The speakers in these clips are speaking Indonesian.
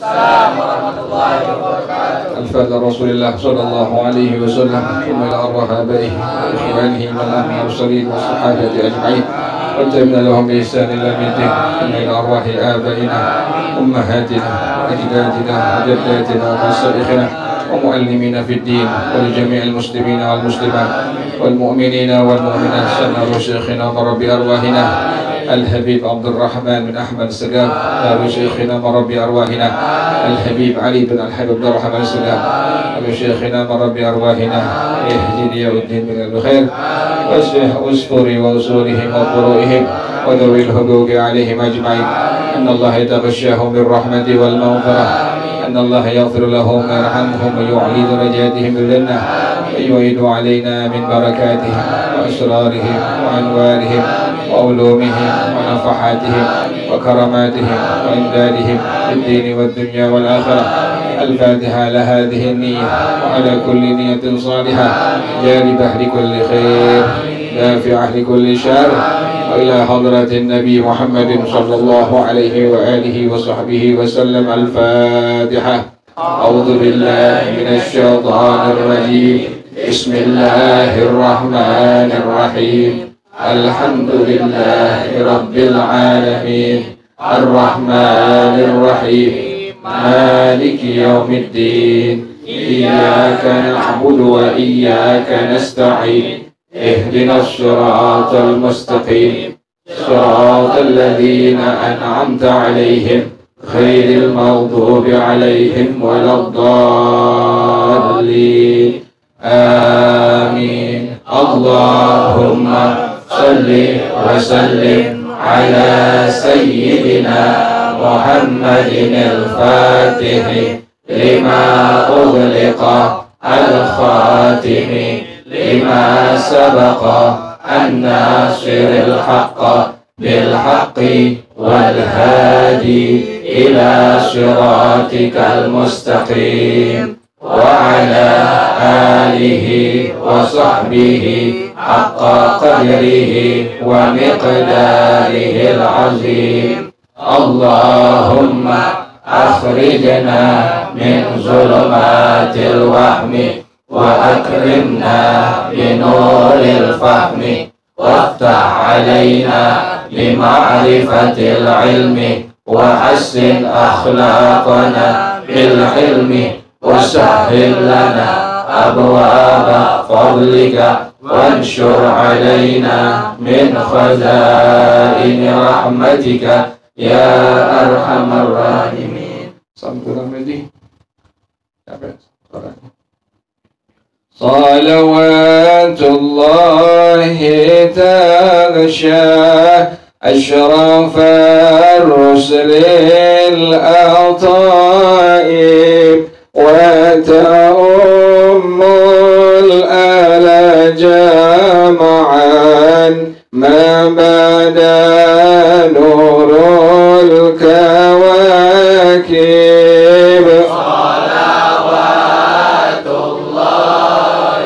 السلام ورحمة الله وبركاته. الفاتحة رسول الله صلى الله عليه وسلم ثم إلى أرواح آبائه وإخوانه من المرسلين والصحابة أجمعين واتبعنا لهم بإحسان إلى يوم الدين ثم إلى أرواح آبائنا أمهاتنا وأجدادنا وجداتنا ومشايخنا ومعلمين في الدين ولجميع المسلمين والمسلمات والمؤمنين والمؤمنات سنة شيخنا مربي أرواحنا الحبيب عبد الرحمن بن أحمد السقاف أبو شيخنا مربي أرواحنا الحبيب علي بن الحبيب عبد الرحمن السقاف أبو شيخنا مربي أرواحنا يهدي الدين من الخير واستر وأصولهم وفروعهم وذوي الحقوق عليهم أجمعين أن الله يتغشاهم بالرحمة والمغفرة أن الله يغفر لهم ويرحمهم ويعلي درجاتهم بالجنة ويعيد علينا من بركاتهم وأسرارهم وأنوارهم وعلومهم ونفحاتهم وكرماتهم وإمدادهم في الدين والدنيا والآخرة. الفاتحة لهذه النية وعلى كل نية صالحة جالبة لكل خير دافعة لكل شر وإلى حضرة النبي محمد صلى الله عليه وآله وصحبه وسلم. الفاتحة. أعوذ بالله من الشيطان الرجيم. بسم الله الرحمن الرحيم. الحمد لله رب العالمين الرحمن الرحيم مالك يوم الدين إياك نعبد وإياك نستعين اهدنا الصراط المستقيم صراط الذين أنعمت عليهم غير المغضوب عليهم ولا الضالين آمين. اللهم صل وسلم على سيدنا محمد الفاتح لما أغلق الخاتم لما سبق الناصر الحق بالحق والهادي إلى صراطك المستقيم وعلى آله وصحبه حق قدره ومقداره العظيم. اللهم أخرجنا من ظلمات الوهم وأكرمنا بنور الفهم وافتح علينا بمعرفة العلم وحسن أخلاقنا بالحلم وسهل لنا أبواب فضلك وانشر علينا من خزائن رحمتك يا أرحم الراحمين. صلوات الله تغشى أشرف الرسل الأطائب وتأم الآل جمعا ما بدا نور الكواكب. صلوات الله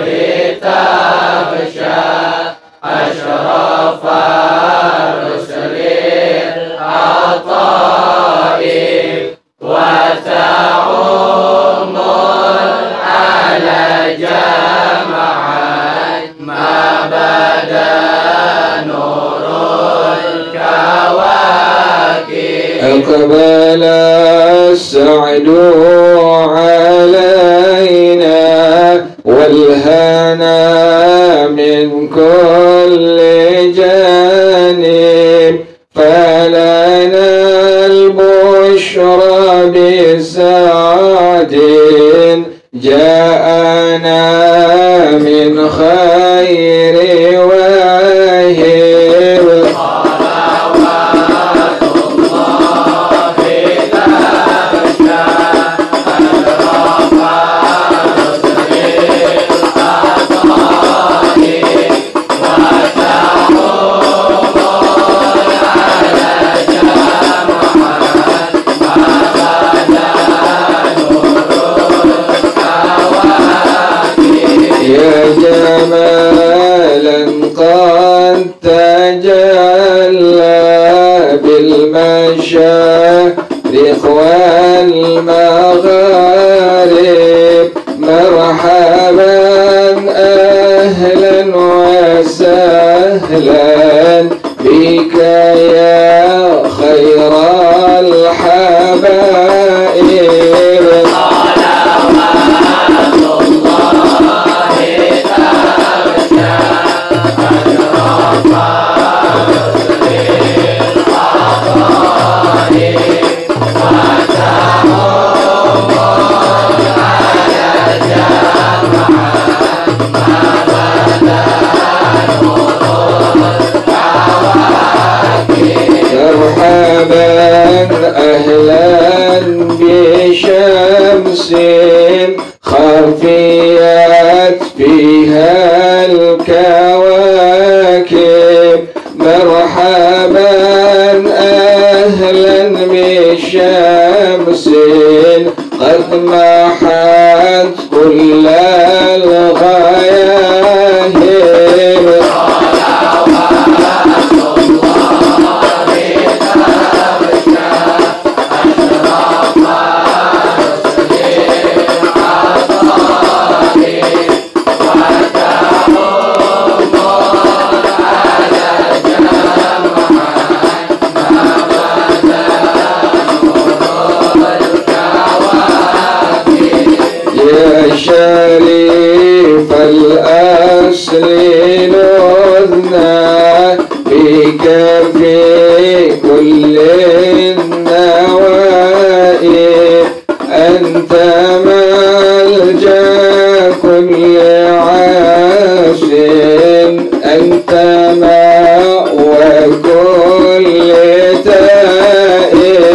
تغشى أشرف الرسل الأطائب وتعم على جمعا ما بدا نور الكواكب. أقبل السعد علينا والهنا من كل جانب فلنا البشرى بسعد جاءنا من خير واهب. صلوات الله تغشى أشرف الرسل الأطائب وتعم على جمعا ما بدا نور الكواكب. أهلا بشمس خفيت فيها الكواكب مرحبا أهلا بشمس قد محت كل الغياهب شريف الأصل نذنا بك في كل النوائب أنت ملجأ كل عاش أنت مأوى كل تائب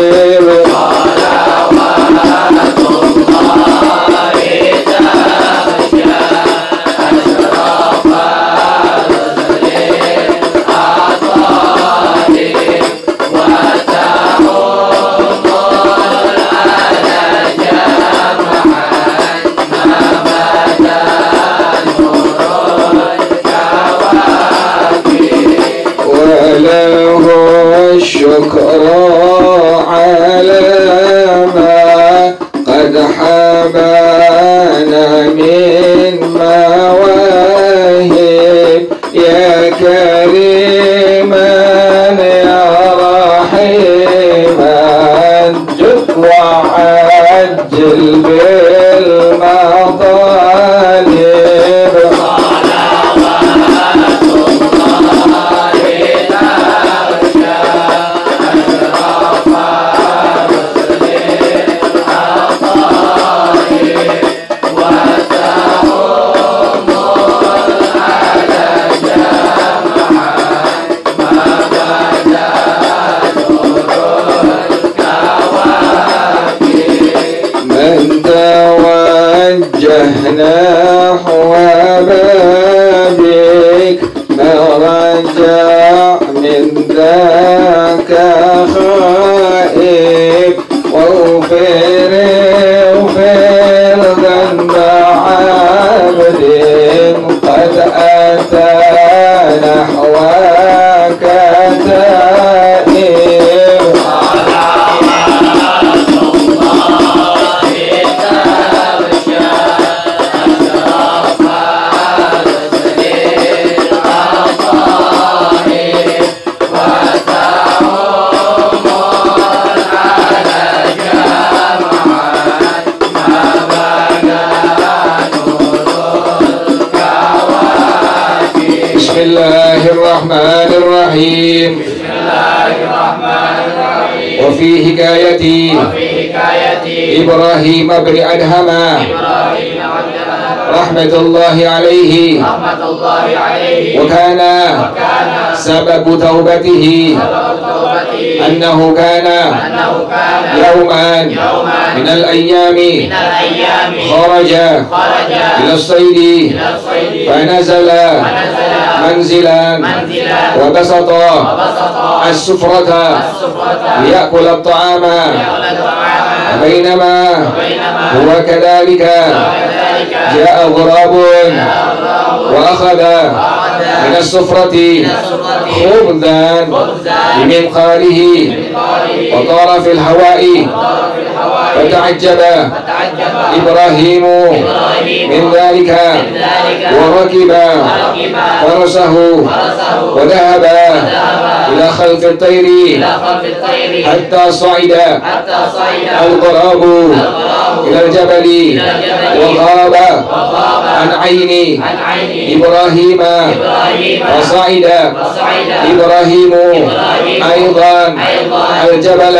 الشكر على ما قد حبانا من مواهب يا كريما يا رحيما جد وعجل بالمطالب نحو بابك مرجع من ذاك خائب واغفر ذنب عبد قد أتى نحوك تائب بسم الله الرحمن الرحيم وفي حكاية إبراهيم بن أدهم رحمة الله عليه وكان سبب توبته أنه كان يوما من الأيام خرج إلى الصيد فنزل منزلا وبسط السفرة ليأكل الطعام بينما هو كذلك جاء غراب وأخذ من السفرة خبزا بمنقاره وطار في الهواء فتعجب إبراهيم من ذلك وركب فرسه وذهب إلى خلف الطير حتى صعد الغراب إلى الجبل وغاب عن عين إبراهيم وصعد إبراهيم أيضا الجبل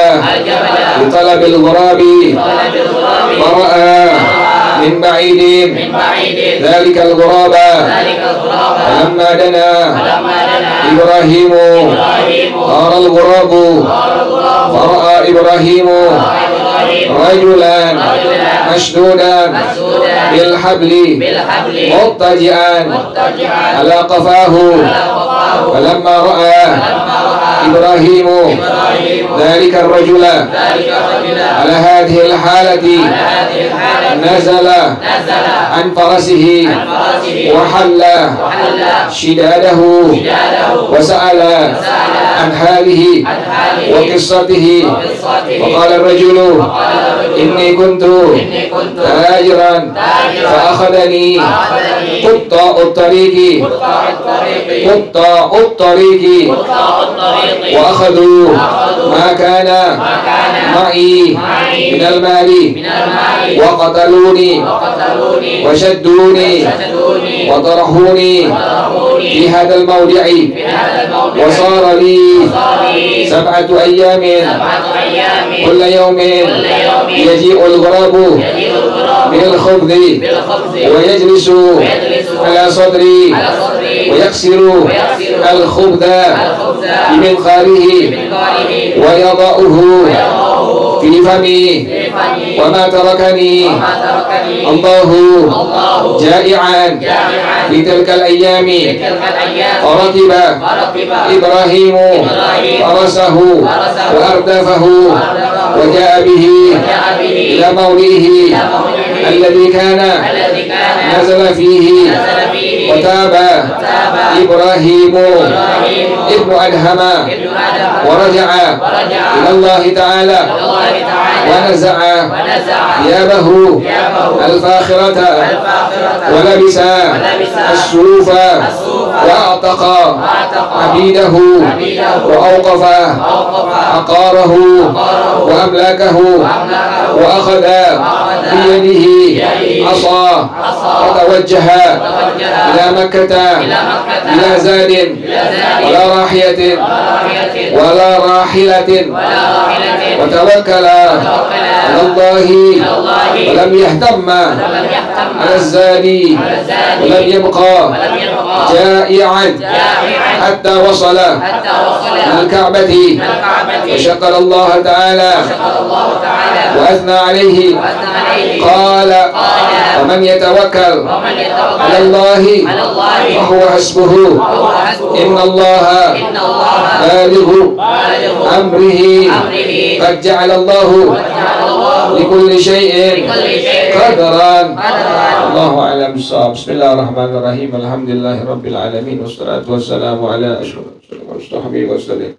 لطلب الغراب فرأى من بعيد ذلك الغراب فلما دنا إبراهيم طار الغراب فرأى إبراهيم رجلا مشدودا بالحبل مضطجعا على قفاه فلما رأى إبراهيم ذلك الرجل على هذه الحالة نزل عن فرسه وحل شداده وسأل عن حاله وقصته وقال الرجل إني كنت تاجرا فأخذني قطاع الطريق وأخذوا ما كان معي من المال وقتلوني وشدوني وطرحوني في هذا الموضع وصار لي 7 أيام كل يوم يجيء الغراب بالخبز ويجلس على صدري ويكسر الخبز بمنخاره ويضعه في فمي وما تركني الله جائعا في تلك الأيام فركب إبراهيم فرسه وأردفه وجاء به إلى موضعه الذي كان نزل فيه وتاب إبراهيم ابن أدهم ورجع إلى الله تعالى ونزع ثيابه الفاخرة ولبس السيوف وأعتق عبيده وأوقف عقاره وأملاكه وأخذ بيده عصا وتوجه إلى مكة بلا زاد ولا راحلة وتوكل على الله ولم يهتم على الزاد ولم يبقى جائعا حتى وصل إلى الكعبة وشكر الله تعالى وأثنى عليه قال ومن يتوكل على الله فهو حسبه إن الله بالغ أمره قد جعل الله لكل شيء قدرا. الله أعلم بالصواب. بسم الله الرحمن الرحيم. الحمد لله رب العالمين والصلاة والسلام على أشرف المرسلين وسلم.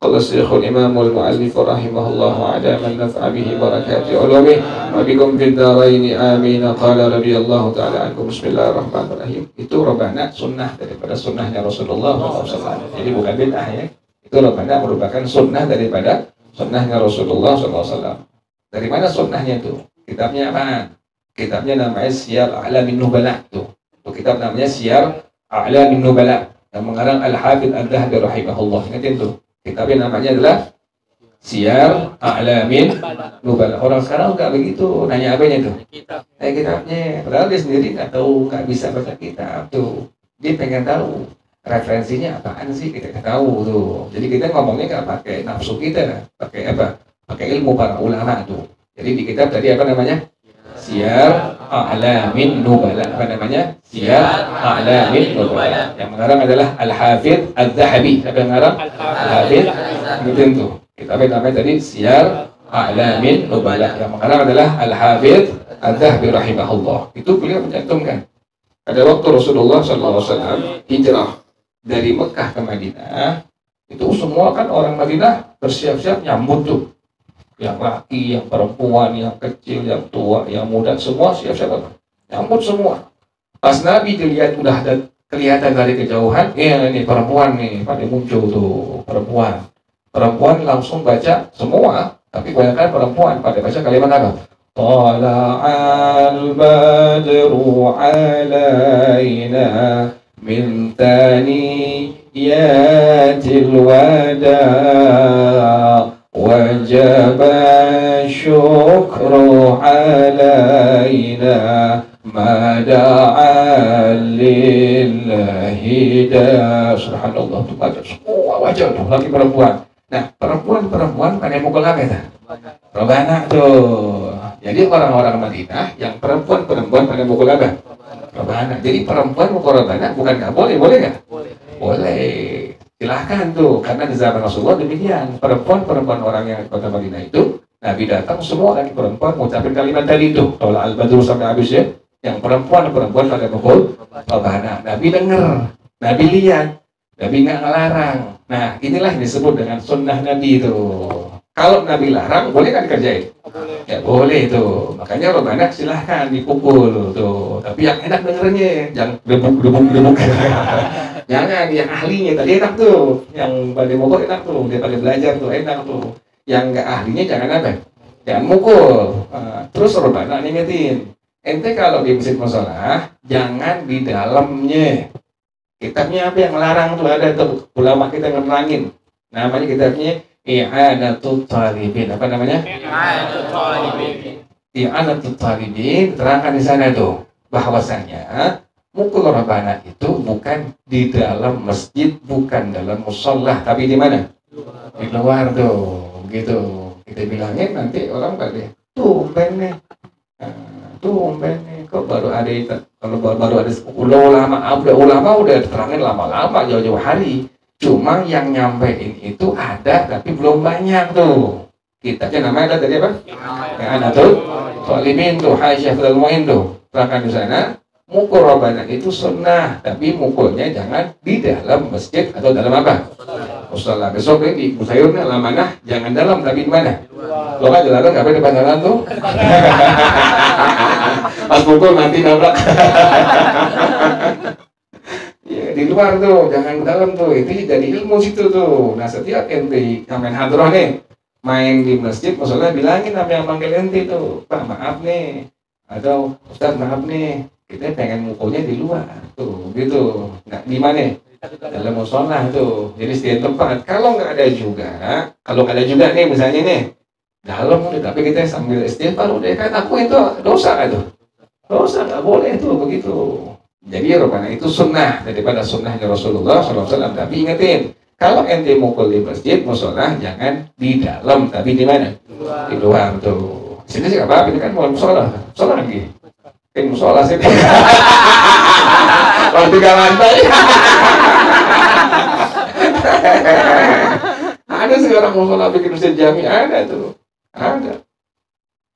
قال الشيخ الإمام والمؤلف رحمه الله على من نفع به بركات علومه وبكم في الدارين آمين. قال رضي الله تعالى عنكم. بسم الله الرحمن الرحيم. Itu rebana sunnah daripada sunnahnya Rasulullah SAW. Jadi bukan bid'ah ya. Itu rebana merupakan sunnah daripada sunnahnya Rasulullah SAW. Dari mana sunnahnya itu? Kitabnya apa? Kitabnya namanya Siyar A'lamin Nubala. Tuh kitab namanya Siyar A'lamin Nubala yang mengarang Al-Hafidh Ad-Dhahabi rahimahullah. Ingatin tuh. Kitabnya namanya adalah Siyar A'lamin Nubala. Orang sekarang nggak begitu, nanya apanya tuh? Kitabnya. Padahal dia sendiri nggak tahu, nggak bisa baca kitab tuh. Dia pengen tahu referensinya apaan sih, kita nggak tahu tuh. Jadi kita ngomongnya nggak pakai nafsu kita, pakai apa? Pakai ilmu para ulama tuh. Jadi di kitab tadi apa namanya? Siyar A'lamin Nubala. Apa namanya? Siyar A'lamin Nubala. Yang mengarang adalah Al-Hafidh Ad-Dhahabi. Siapa yang mengarang? Al-Hafidh. Gitu tuh. Kitabnya namanya tadi Siyar A'lamin Nubala. Yang mengarang adalah Al-Hafidh Ad-Dhahabi rahimahullah. Itu beliau mencantumkan. Pada waktu Rasulullah SAW hijrah dari Mekah ke Madinah, itu semua kan orang Madinah bersiap-siap nyambut tuh. Yang laki, yang perempuan, yang kecil, yang tua, yang muda, semua siap-siap nyambut semua. Pas Nabi dilihat udah ada kelihatan dari kejauhan, ini perempuan nih, pada muncul tuh perempuan. Perempuan langsung baca semua, tapi kebanyakan perempuan pada baca kalimat apa? طلع البدر علينا من ثنيات الوداع وجب الشكر علينا ما دعا لله da. Subhanallah, tuh baca semua wajah tuh laki perempuan. Nah, perempuan pada mukul apa itu? Robana tuh. Jadi orang-orang Madinah yang perempuan pada mukul apa? Robana. Jadi perempuan mukul robana bukan nggak boleh nggak? Boleh. Silahkan tuh, karena di zaman Rasulullah demikian. Perempuan orang yang kota Madinah itu, Nabi datang semua laki perempuan mengucapkan kalimat tadi itu. Kalau al-badru sampai habis ya, yang perempuan pada mukul robana. Nabi dengar, Nabi lihat, Nabi nggak ngelarang. Nah, inilah yang disebut dengan sunnah Nabi itu. Kalau Nabi larang, boleh nggak dikerjain? Ya boleh tuh. Makanya robana silahkan dipukul tuh. Tapi yang enak dengernya, yang debuk. Jangan, yang ahlinya tadi enak tuh. Yang pada mukul enak tuh, dia pada belajar tuh enak tuh. Yang nggak ahlinya jangan apa? Jangan mukul. Terus robana ingetin. Ente kalau di masjid musola, jangan di dalamnya. Kitabnya apa yang melarang tuh ada tuh, ulama kita yang nerangin. Namanya kitabnya I'anatul Talibin. Apa namanya? I'anatul Talibin. Terangkan di sana tuh bahwasanya mukul robana itu bukan di dalam masjid, bukan dalam musola, tapi di mana? Di luar tuh, gitu. Kita bilangin nanti orang pada tumben nih. Tumben nih, kok baru ada itu? Kalau baru ada ulama udah terangin lama-lama jauh-jauh hari. Cuma yang nyampein itu ada tapi belum banyak tuh. Kitabnya namanya ada tadi apa? Yang ada tuh Talibin tuh, Haisyah Fadal Mu'in tuh. Terangkan di sana, mukul robana itu sunnah, tapi mukulnya jangan di dalam masjid atau dalam apa? Musola. Besok ini di Musayurnya lamanah jangan dalam tapi di mana? Lo kan dilarang nggak depan jalan tuh. Pas pukul nanti nabrak. Ya, di luar tuh, jangan dalam tuh. Itu jadi ilmu situ tuh. Nah, setiap ente yang main hadroh nih, main di masjid, maksudnya bilangin apa yang manggil ente tuh, Pak maaf nih, atau Ustaz maaf nih, kita pengen mukulnya di luar tuh, gitu. Nggak di mana? Dalam musola tuh. Jadi setiap tempat. Kalau nggak ada juga nih, misalnya nih, dalam udah, tapi kita sambil istighfar udah kan aku itu dosa kan tuh. Dosa nggak boleh tuh begitu. Jadi robana itu sunnah daripada sunnahnya Rasulullah SAW. Tapi ingetin, kalau ente mukul di masjid, musola jangan di dalam, tapi di mana? Di luar tuh. Sini sih nggak apa-apa, ini kan mau musola lagi. Ini musola sih. Kalau 3 lantai. Ada sih orang musola bikin masjid jami, ada tuh. Ada.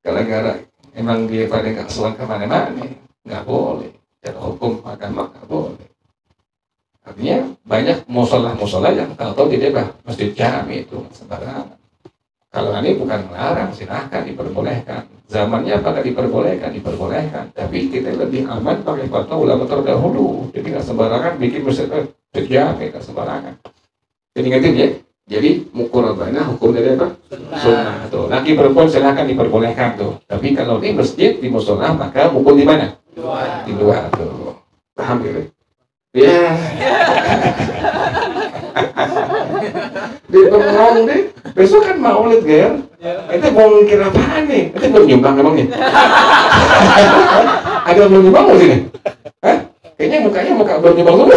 Gara-gara emang dia pada nggak selang kemana-mana, nggak boleh. Cara hukum agama nggak boleh. Artinya banyak musola yang tahu-tahu di daerah masjid jami itu sembarangan. Kalau ini bukan melarang, silahkan diperbolehkan. Zamannya apakah diperbolehkan? Tapi kita lebih aman pakai fatwa ulama terdahulu. Jadi nggak sembarangan bikin masjid jami, nggak sembarangan. Jadi ingetin ya. Jadi mukul robana hukum dari apa? Sunnah tuh. Laki perempuan silahkan diperbolehkan tuh. Tapi kalau di masjid, di musola, maka mukul di mana? Di luar tuh. Paham gitu? Ya. Di bengong deh. Besok kan maulid Ger. Itu mau mikir apaan nih? Itu belum nyumbang emangnya? Ada yang belum nyumbang di sini? Hah? Kayaknya muka belum nyumbang semua.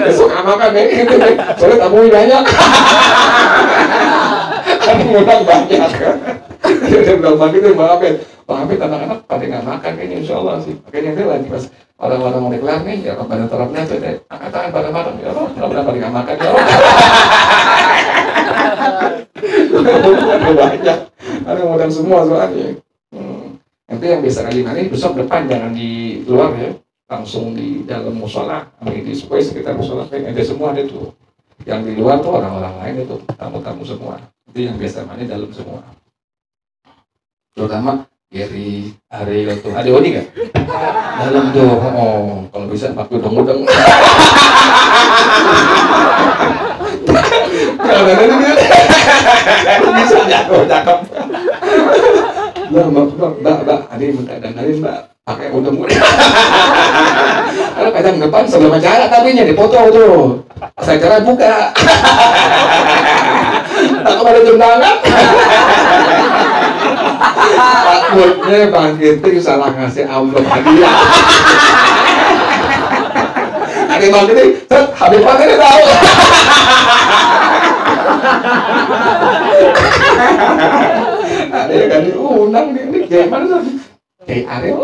Besok amakan ya, gitu deh. Soalnya tamu banyak. Ada modal banyak. Dia bilang begitu, maafin anak-anak pada nggak makan kayaknya, insya Allah sih. Makanya itu lagi pas orang-orang mau kelar nih, ya pada terapnya tuh deh. Angkat tangan pada makan, ya Allah, kenapa pada nggak makan ya Allah. Banyak, ada modal semua soalnya. Nanti yang biasa kali ini besok depan jangan di luar ya. Langsung di dalam musola, di supaya sekitar musola ada semua ada tuh. Yang di luar tuh orang-orang lain itu tamu-tamu semua. Itu yang biasa mana dalam semua. Terutama dari area itu ada Odi nggak? Dalam tuh, kalau bisa pakai udang-udang. Kalau ada bisa jago, cakep. Mbak, ada yang minta dandanin Mbak, pakai udeng muda. Kalau kadang depan sebelum acara tapi nya dipoto tuh. Saya cara buka. Aku ada tundangan. Takutnya Bang Giting salah ngasih amplop hadiah. Ada Bang Giting, habis pakai dia tahu. Ada yang kan diundang ini gimana sih? Kayak Ariel.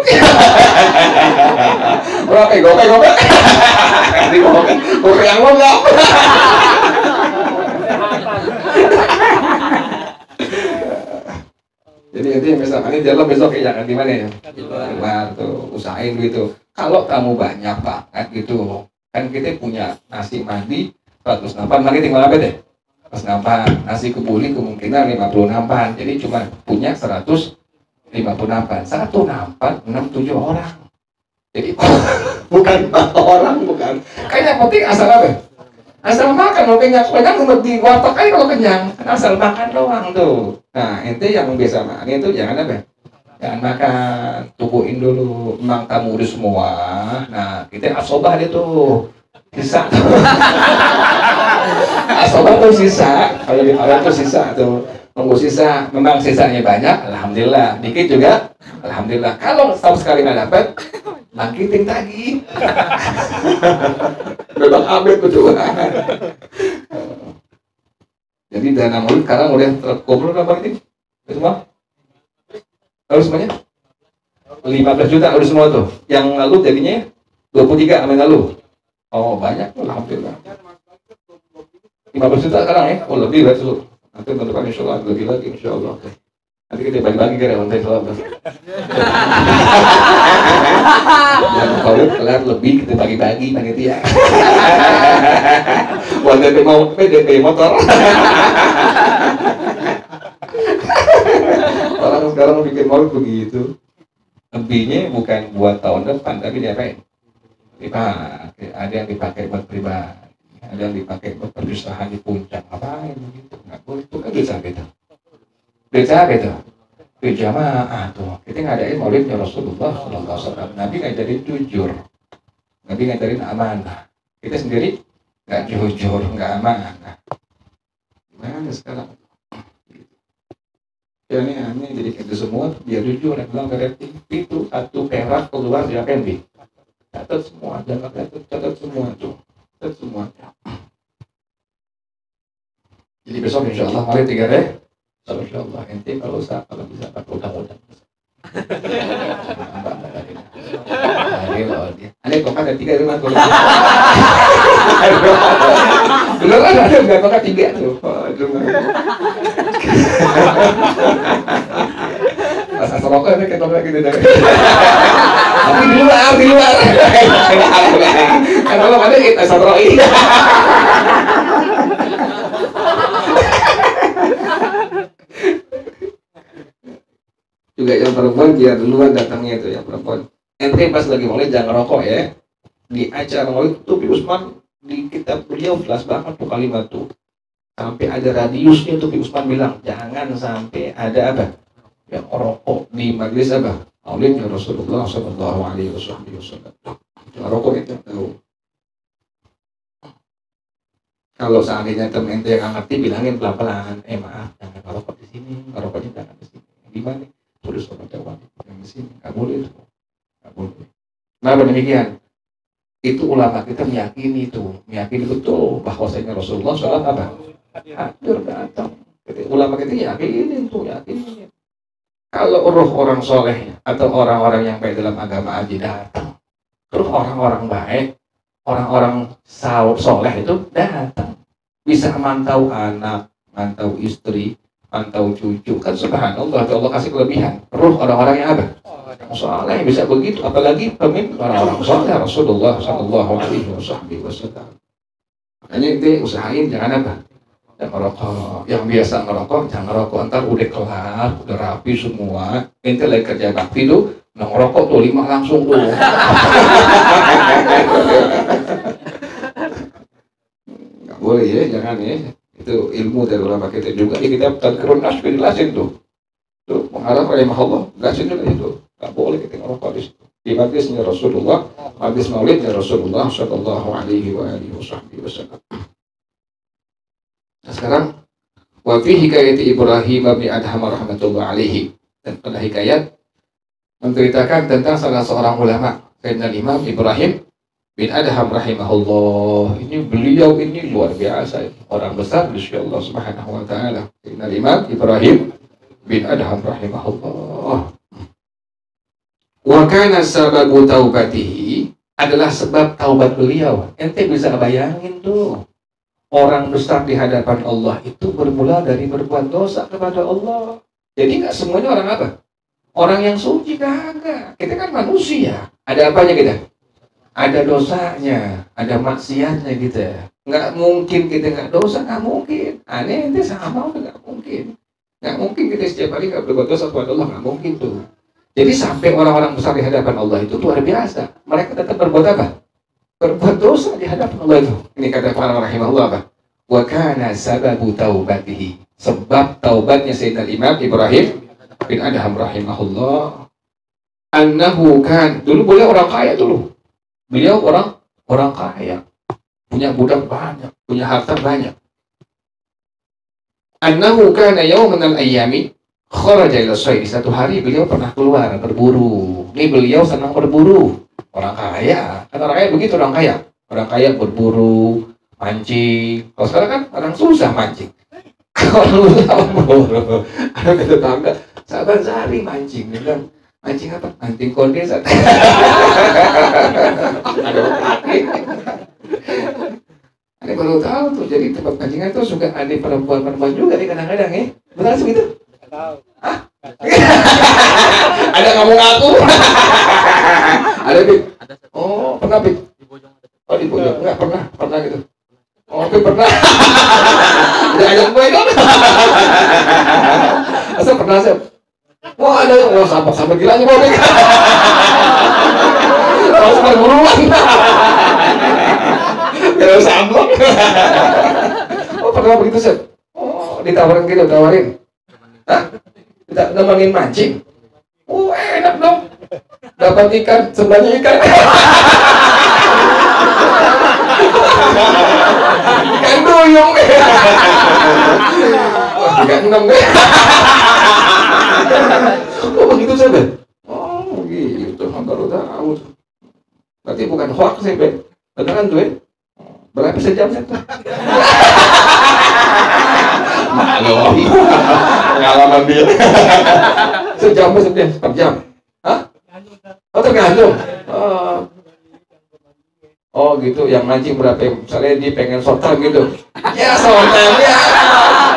Gopek. Di gopek yang lo nggak. Jadi itu yang misalkan ini jalan besok ya di mana ya? Di luar tuh, usahain gitu. Kalau kamu banyak banget gitu, kan kita punya nasi mandi 100 nampan, mari tinggal apa deh? 100 nampan, nasi kebuli kemungkinan 50 nampan, jadi cuma punya 150 nampan, satu nampan 6-7 orang. Jadi bukan 4 orang, bukan. Kayaknya penting asal apa? Asal makan, mau kenyang di warteg aja kalau kenyang, asal makan doang tuh. Nah, ente yang biasa makan itu jangan apa? Jangan makan, tungguin dulu. Emang kamu udah semua. Nah, kita asobah dia tuh, sisa. Asobah tuh sisa. Kalau di orang tuh sisa tuh, tunggu sisa. Memang sisanya banyak, alhamdulillah. Dikit juga, alhamdulillah. Kalau setahun sekali nggak dapat, bangkitin lagi. Memang abet betul. Jadi dana murid sekarang udah terkumpul berapa ini? Semua? Harus semuanya? 15 juta udah semua tuh. Yang lalu jadinya 23 sama yang lalu. Oh banyak tuh, alhamdulillah. 15 juta sekarang ya? Oh lebih lah tuh. Nanti menentukan insya Allah lebih lagi insya Allah. Nanti kita bagi-bagi kira lantai selama. Dan kalau kelar lebih kita bagi-bagi panitia. Buat DP motor. Orang sekarang bikin maulid begitu. Lebihnya bukan buat tahun depan tapi diapain? Dipakai. Ada yang dipakai buat pribadi, ada yang dipakai buat perusahaan di puncak. Ngapain begitu? Nggak boleh. Itu kan bisa gitu. Beda gitu. Di jamaah tuh. Kita ngadain maulidnya Rasulullah SAW. Nabi ngajarin jujur. Nabi ngajarin amanah. Kita sendiri nggak jujur, nggak amanah. Gimana sekarang? Ya ini aneh, jadi kita semua biar jujur. Yang bilang dari itu satu perak keluar dia pending. Catat semua, jangan catat semua tuh. Catat semua. Jadi besok insya Allah maulid 3 deh. Insya Allah, ente kalau bisa pakai udang-udang. Aneh kok ada 3 rumah kalau belum ada berapa 3 tuh. Pas asal rokok ini kayak toprak gitu dari. Tapi di luar. Karena kalau ada kita asal rokok. Juga yang perempuan biar duluan datangnya itu yang perempuan. Ente pas lagi maulid jangan rokok ya. Di acara maulid tuh Pi Usman di kitab beliau jelas banget tuh kalimat tuh. Sampai ada radiusnya tuh Pi Usman bilang jangan sampai ada apa? Yang rokok di majelis apa? Maulidnya Rasulullah Sallallahu Alaihi Wasallam. Jangan rokok itu tahu. Kalau seandainya temen ente yang ngerti bilangin pelan-pelan. Maaf jangan rokok di sini, rokoknya jangan di sini. Di mana? Tulis orang Jawa yang di sini nggak boleh itu, nggak boleh. Nah demikian itu ulama kita meyakini betul bahwasanya Rasulullah SAW apa? Hadir datang. Jadi, ulama kita yakini. Kalau roh orang soleh atau orang-orang yang baik dalam agama aja datang, terus orang-orang baik, orang-orang soleh itu datang, bisa mantau anak, mantau istri. Mantau cucu kan subhanallah Allah kasih kelebihan ruh orang-orang yang ada soalnya bisa begitu apalagi pemimpin orang-orang soleh Rasulullah Sallallahu Alaihi Wasallam. Makanya itu usahain jangan apa jangan merokok yang biasa ngerokok jangan ngerokok ntar udah kelar udah rapi semua ente lagi kerja bakti tuh ngerokok tuh 5 langsung tuh nggak boleh ya jangan ya. Itu ilmu dari ulama kita juga di kitab Tadhkirun Nas dijelasin tuh Tuh, mengarah rahimahullah, nggak sini itu, nggak boleh kita ngerokok di situ. Di majlisnya Rasulullah, majlis maulidnya Rasulullah Shallallahu Alaihi Wasallam. Nah sekarang, wa fi hikayati Ibrahim bin Adham rahmatullah alaihi, dan pada hikayat menceritakan tentang salah seorang ulama, Sayyidina Imam Ibrahim bin Adham rahimahullah. Ini beliau ini luar biasa, orang besar di sisi Allah Subhanahu Wa Taala. Sayyidina Imam Ibrahim bin Adham rahimahullah. Wa kana sababu taubatihi, adalah sebab taubat beliau. Ente bisa bayangin tuh, orang besar di hadapan Allah itu bermula dari berbuat dosa kepada Allah. Jadi nggak semuanya orang apa? Orang yang suci, kagak. Kita kan manusia. Ada apanya kita? Ada dosanya, ada maksiatnya kita. Nggak mungkin kita nggak dosa, nggak mungkin. Aneh, ente sama udah nggak mungkin. Nggak mungkin kita setiap hari nggak berbuat dosa kepada Allah, nggak mungkin tuh. Jadi sampai orang-orang besar di hadapan Allah itu luar biasa. Mereka tetap berbuat apa? Berbuat dosa di hadapan Allah itu. Ini kata para rahimahullah apa? Wa kana sababu taubatihi. Sebab taubatnya Sayyidina Imam Ibrahim bin Adham rahimahullah. Annahu kan, dulu beliau orang kaya dulu. Beliau orang kaya. Punya budak banyak, punya harta banyak. Annahu kana yawman al-ayyami kharaja ila shayd. Satu hari beliau pernah keluar berburu. Ini beliau senang berburu. Orang kaya, kan orang kaya begitu, orang kaya. Orang kaya berburu, mancing. Kalau sekarang kan orang susah mancing. Orang susah berburu. Ada tetangga, sahabat sehari mancing. Dia bilang, mancing apa? Mancing kondes. Ada baru tahu tuh, jadi tempat pancingan tuh suka ada perempuan-perempuan juga nih kadang-kadang ya. Benar segitu? Tahu. Hah? Ada ngomong aku? Ada Bib? Oh, pernah Bib? Oh di Bojong? Enggak, pernah gitu. Oh, Bib pernah. Udah ajak gue dong. Asal pernah sih. Wah ada yang sampai gilanya gue Bib. Harus perburuan. Kalau samblok. Oh pernah begitu sih? Oh ditawarin gitu, tawarin. Hah? Nemenin mancing? Oh enak dong. Dapat ikan, sebanyak ikan. Ikan duyung. Wah, ikan enam. Oh begitu sih Ben? Oh gitu, baru tahu. Berarti bukan hoax sih Ben? Beneran tuh ya? Berapa sejam sih? Maklum. Pengalaman dia. Sejam per jam. Hah? Oh tergantung. Oh gitu, yang mancing berapa? Misalnya dia pengen short time gitu. Ya short time ya.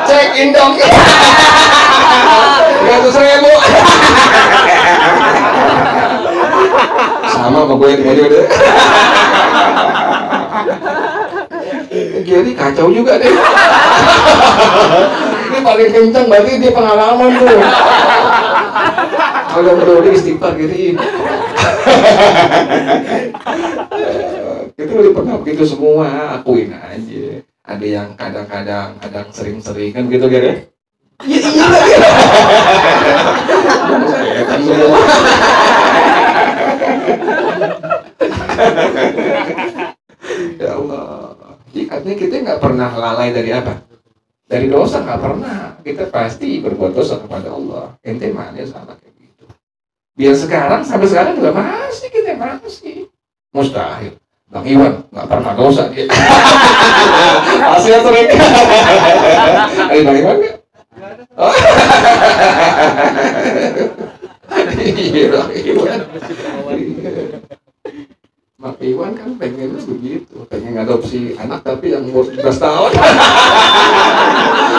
Check in dong. 300.000. Sama sama gue deh. Jadi kacau juga deh. Ini paling kencang berarti dia pengalaman tuh. Kalau berdua istighfar gitu. Kita udah pernah begitu semua, akuin aja. Ada yang kadang-kadang, sering-sering kan gitu kan ya? Iya. Kan semua. Ya Allah. Artinya kita nggak pernah lalai dari apa? Dari dosa nggak pernah. Kita pasti berbuat dosa kepada Allah. Ente mana sama kayak gitu. Biar sekarang sampai sekarang juga masih kita masih. Mustahil. Bang Iwan nggak pernah dosa dia. Hasilnya sering. Ada Bang Iwan nggak? Iya Bang Iwan. Mak Iwan kan pengennya begitu, pengen ngadopsi anak tapi yang umur 17 tahun.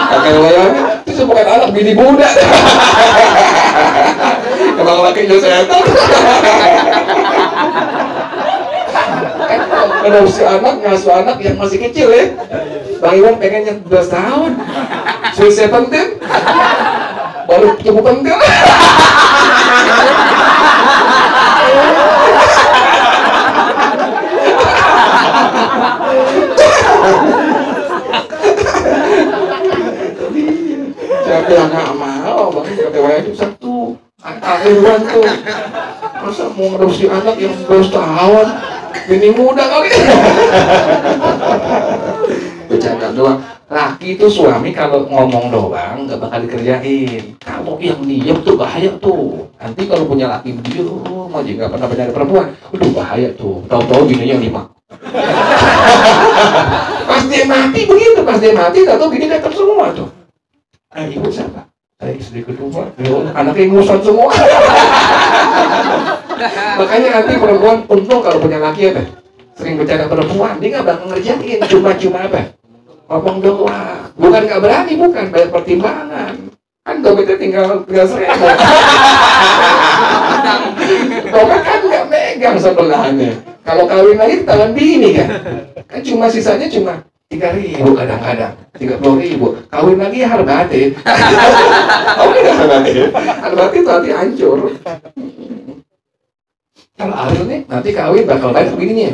Kakek bayangin, itu bukan anak, bini muda. Kebang laki setan. Ngadopsi anak, ngasuh anak yang masih kecil ya. Bang Iwan pengennya 17 tahun. Sweet 17. Baru coba pentil. Siapa yang nggak mau Bang? PTW itu satu akhiran tuh. Masa mau ngerusi anak yang 12 tahun, bini muda kali. Bercanda doang. Laki itu suami kalau ngomong doang nggak bakal dikerjain. Kalau yang diem tuh bahaya tuh. Nanti kalau punya laki diem aja nggak pernah punya perempuan, udah bahaya tuh. Tahu-tahu bininya 5. Pas dia mati begitu, pas dia mati tahu bini datang semua tuh. Ibu siapa? Saya istri kedua. Anaknya ngusut semua. Makanya nanti perempuan untung kalau punya laki apa? Sering bercanda perempuan, dia nggak bakal ngerjain, cuma apa? Ngomong doang. Bukan nggak berani, bukan banyak pertimbangan. Kan dompetnya tinggal 1.000. Dompet kan nggak megang sebelahnya. Kalau kawin lagi tangan bini kan. Kan cuma sisanya cuma 3.000 kadang-kadang, 30.000. Kawin lagi harbate. Kawin nggak harbate? Harbate itu nanti hancur. Kalau Ariel nih nanti kawin bakal banyak bininya.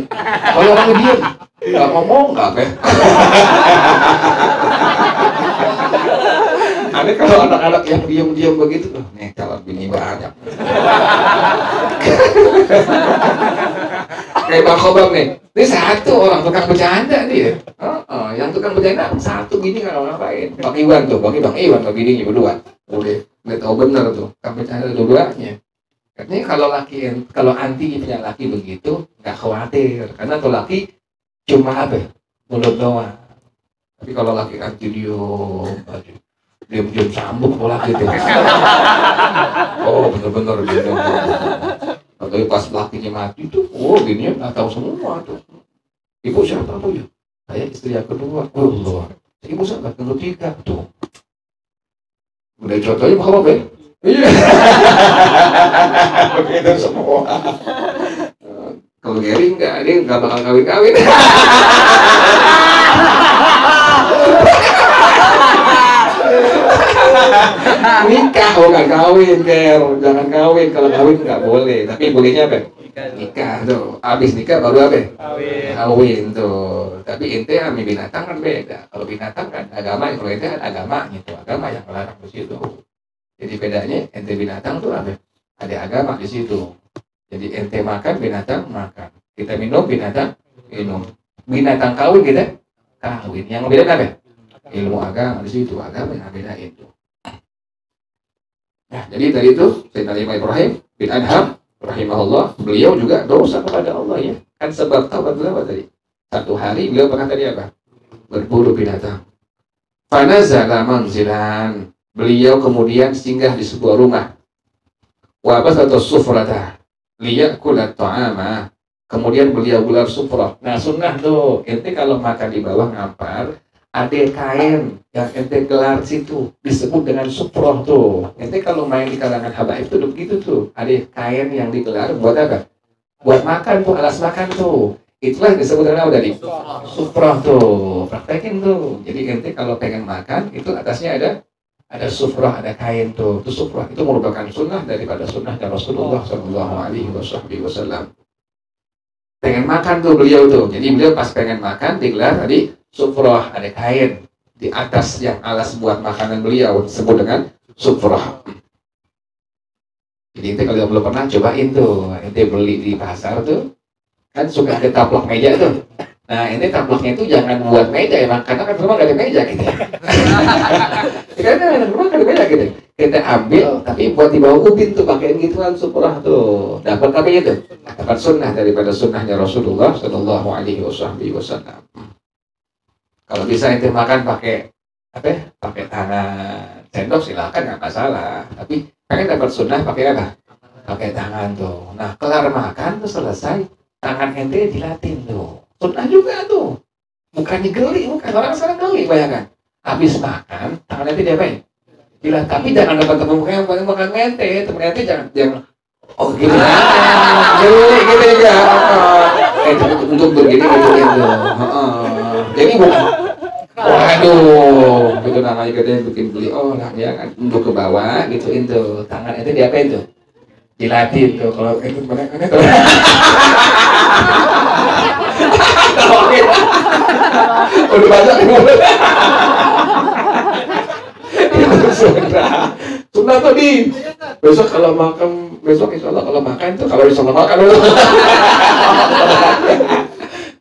Kalau orang diem, nggak ngomong nggak apa. Aneh kalau anak-anak yang diem-diem begitu, nih calon bini banyak. Kayak Bang Khobam nih, ini satu orang tukang bercanda nih. Yang tukang bercanda satu bini nggak ngapain. Bang Iwan tuh, Bang Iwan ke bininya berdua. Udah, nggak tahu bener tuh, tukang bercanda dua-duanya. Katanya kalau anti punya laki begitu nggak khawatir, karena tuh laki cuma apa? Mulut doang. Tapi kalau laki anti diam sambung pola gitu. Oh bener-bener gitu. Tapi pas lakinya mati tuh, gini nggak tahu semua tuh. Ibu siapa tuh ya? Saya istri yang kedua. Allah. Ibu siapa? Yang ketiga tuh. Udah contohnya apa ya? Iya. Begitu semua. Kalau Gary dia nggak bakal kawin-kawin. Nikah bukan kawin, Ger. Jangan kawin. Kalau kawin nggak boleh. Tapi bolehnya apa? Nikah tuh. Abis nikah baru apa? Kawin tuh. Tapi ente sama binatang kan beda. Kalau binatang kan agama, kalau ente kan agamanya tuh. Agama yang melarang di situ. Jadi bedanya ente binatang tuh apa? Ada agama di situ. Jadi ente makan, binatang makan. Kita minum, binatang minum. Binatang kawin kita kawin. Yang beda apa? Ilmu agama di situ. Agama yang beda itu. Nah, jadi tadi itu Sayyidina Ibrahim bin Adham rahimahullah, beliau juga dosa kepada Allah ya. Kan sebab taubat beliau tadi. Satu hari beliau pernah tadi apa? Berburu binatang. Fanazala manzilan. Beliau kemudian singgah di sebuah rumah. Wa basata sufrata liyakula ta'ama. Kemudian beliau gelar sufrah. Nah, sunnah tuh, ente kalau makan di bawah ngampar, ada kain yang ente gelar situ, disebut dengan sufrah tuh. Ente kalau main di kalangan habaib tuh begitu tuh, ada kain yang digelar buat apa? Buat makan tuh, alas makan tuh. Itulah disebut dengan apa tadi? Sufrah tuh. Praktekin tuh. Jadi ente kalau pengen makan, itu atasnya ada sufrah, ada kain tuh. Itu sufrah, itu merupakan sunnah daripada sunnahnya Rasulullah SAW. Pengen makan tuh beliau tuh. Jadi beliau pas pengen makan digelar tadi sufrah, ada kain di atas yang alas buat makanan beliau, disebut dengan sufrah. Jadi ente kalau belum pernah cobain tuh, ente beli di pasar tuh, kan suka ada taplak meja tuh. Nah, ini taplaknya itu jangan buat meja ya, karena kan rumah gak ada meja gitu. Karena rumah gak ada meja gitu. Kita ambil, tapi buat di bawah ubin tuh pakai gituan sufrah tuh. Dapat apa itu? Dapat sunnah daripada sunnahnya Rasulullah Shallallahu Alaihi Wasallam. Kalau bisa ente makan pakai apa? Pakai tangan sendok silakan nggak masalah. Tapi pengen dapat sunnah pakai apa? Pakai tangan tuh. Nah, kelar makan tuh selesai, tangan ente dilatin tuh. Sunnah juga tuh. Bukannya geli, bukan. Orang sekarang geli, bayangkan. Habis makan, tangannya ente diapain? Gila, tapi jangan dapat temen yang makan mente. Temen ente jangan oh gini geli gitu ya. Untuk begini gitu. Jadi bukan. Waduh, itu namanya katanya bikin beli orang ya kan. Untuk ke bawah gituin tuh. Tangan ente diapain tuh? Dilatin tuh. Kalau itu mereka tuh. Udah banyak di mulut. Itu Sunnah tadi. Besok kalau makan, besok insya Allah kalau makan tuh, kalau insya Allah makan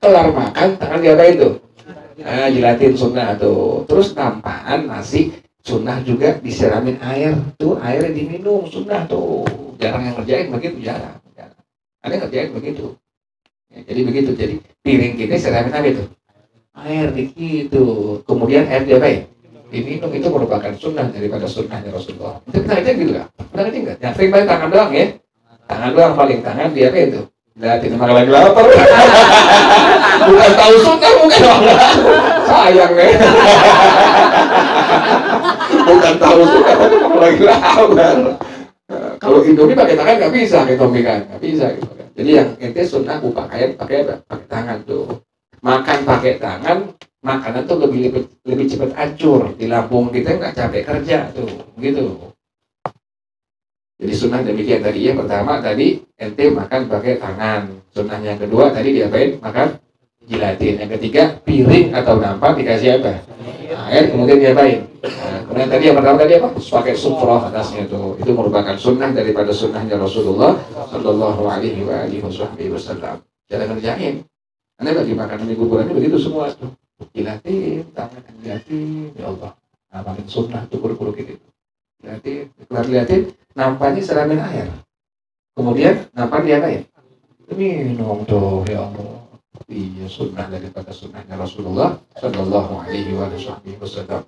kelar makan, tangan diapain tuh? Nah, jilatin sunnah tuh. Terus nampakan nasi, sunnah juga disiramin air. Tuh airnya diminum, sunnah tuh. Jarang yang ngerjain begitu, jarang. Ada yang ngerjain begitu. Ya, jadi begitu, jadi piring kita siramin apa itu? Air dikit tuh. Kemudian air diapain? Diminum. Itu merupakan sunnah daripada sunnahnya Rasulullah. Itu kita ngerjain gitu nggak? Pernah ngerjain nggak? Yang sering paling tangan doang ya. Tangan doang paling, tangan diapain tuh? Lihatin makan lagi lapar. Bukan tahu sunnah, bukan sayang ya. Bukan tahu sunnah, makan lagi lapar. Kalau Indomie pakai tangan nggak bisa, kayak Tommy kan, nggak bisa gitu kan. Jadi yang ente sunnah pakaian pakai apa? Pakai tangan tuh. Makan pakai tangan, makanan tuh lebih cepat hancur. Di lambung kita nggak capek kerja tuh, gitu. Jadi sunnah demikian tadi ya. Pertama tadi ente makan pakai tangan. Sunnah yang kedua tadi diapain? Makan jilatin. Yang ketiga piring atau nampak dikasih apa? Air, kemudian diapain? Nah, kemudian tadi yang pertama tadi apa? Pakai sufrah atasnya tuh. Itu merupakan sunnah daripada sunnahnya Rasulullah Shallallahu Alaihi Wasallam. Jangan ngerjain. Anda lagi makan minggu bulan ini begitu semua tuh. Jilatin, tangan jilatin, ya Allah. Nah, makin sunnah tuh guru-guru gitu. Lihatin, nampaknya siramin air. Kemudian nampak dia air. Minum tuh, ya Allah. Iya, sunnah daripada sunnahnya Rasulullah Sallallahu Alaihi Wasallam.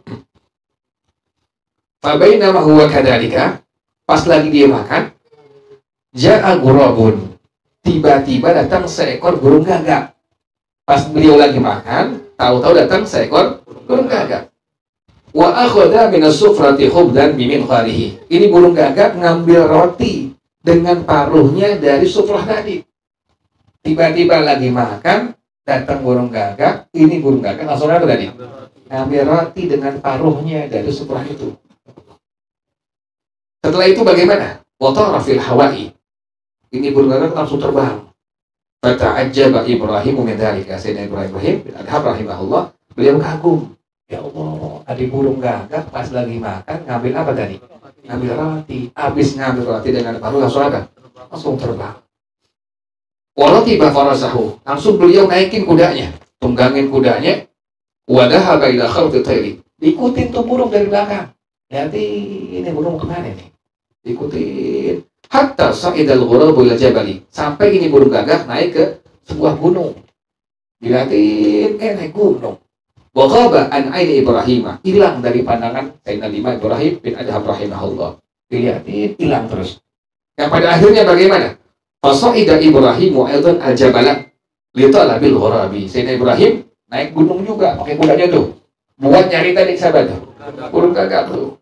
Fabainama huwa kadzalika, pas lagi dia makan, ja'a ghurabun. Tiba-tiba datang seekor burung gagak. Pas beliau lagi makan, tahu-tahu datang seekor burung gagak. Wa akhadha min as-sufrati khubdan bimin kharihi. Ini burung gagak ngambil roti dengan paruhnya dari sufrah tadi. Tiba-tiba lagi makan, datang burung gagak. Ini burung gagak langsung apa tadi? Ngambil roti dengan paruhnya dari sufrah itu. Setelah itu bagaimana? Wa tara fil hawa'i. Ini burung gagak langsung terbang. Fata'ajjaba Ibrahimu min dzalika. Sayyidina Ibrahim bin Adham rahimahullah, beliau kagum. Ya Allah, ada burung gagak pas lagi makan ngambil apa tadi? Ngambil roti. Habis ngambil roti dengan paruh langsung apa? Langsung terbang. Walau tiba farasahu, langsung beliau naikin kudanya, tunggangin kudanya. Wadahaba ila khawti tayri. Diikutin tuh burung dari belakang. Lihat ini burung kemana nih? Diikutin. Hatta sa'idal ghurabu ila jabali. Sampai ini burung gagak naik ke sebuah gunung. Dilihatin, naik gunung. Wa ghaba an aini Ibrahim. Hilang dari pandangan Sayyidina Ibrahim bin Adham rahimahullah. Dilihatin, hilang terus. Yang pada akhirnya bagaimana? Fasa'ida Ibrahimu aidan al-jabala li talabil ghurabi. Sayyidina Ibrahim naik gunung juga pakai kudanya tuh. Buat nyari tadi sahabat tuh. Burung gagak tuh.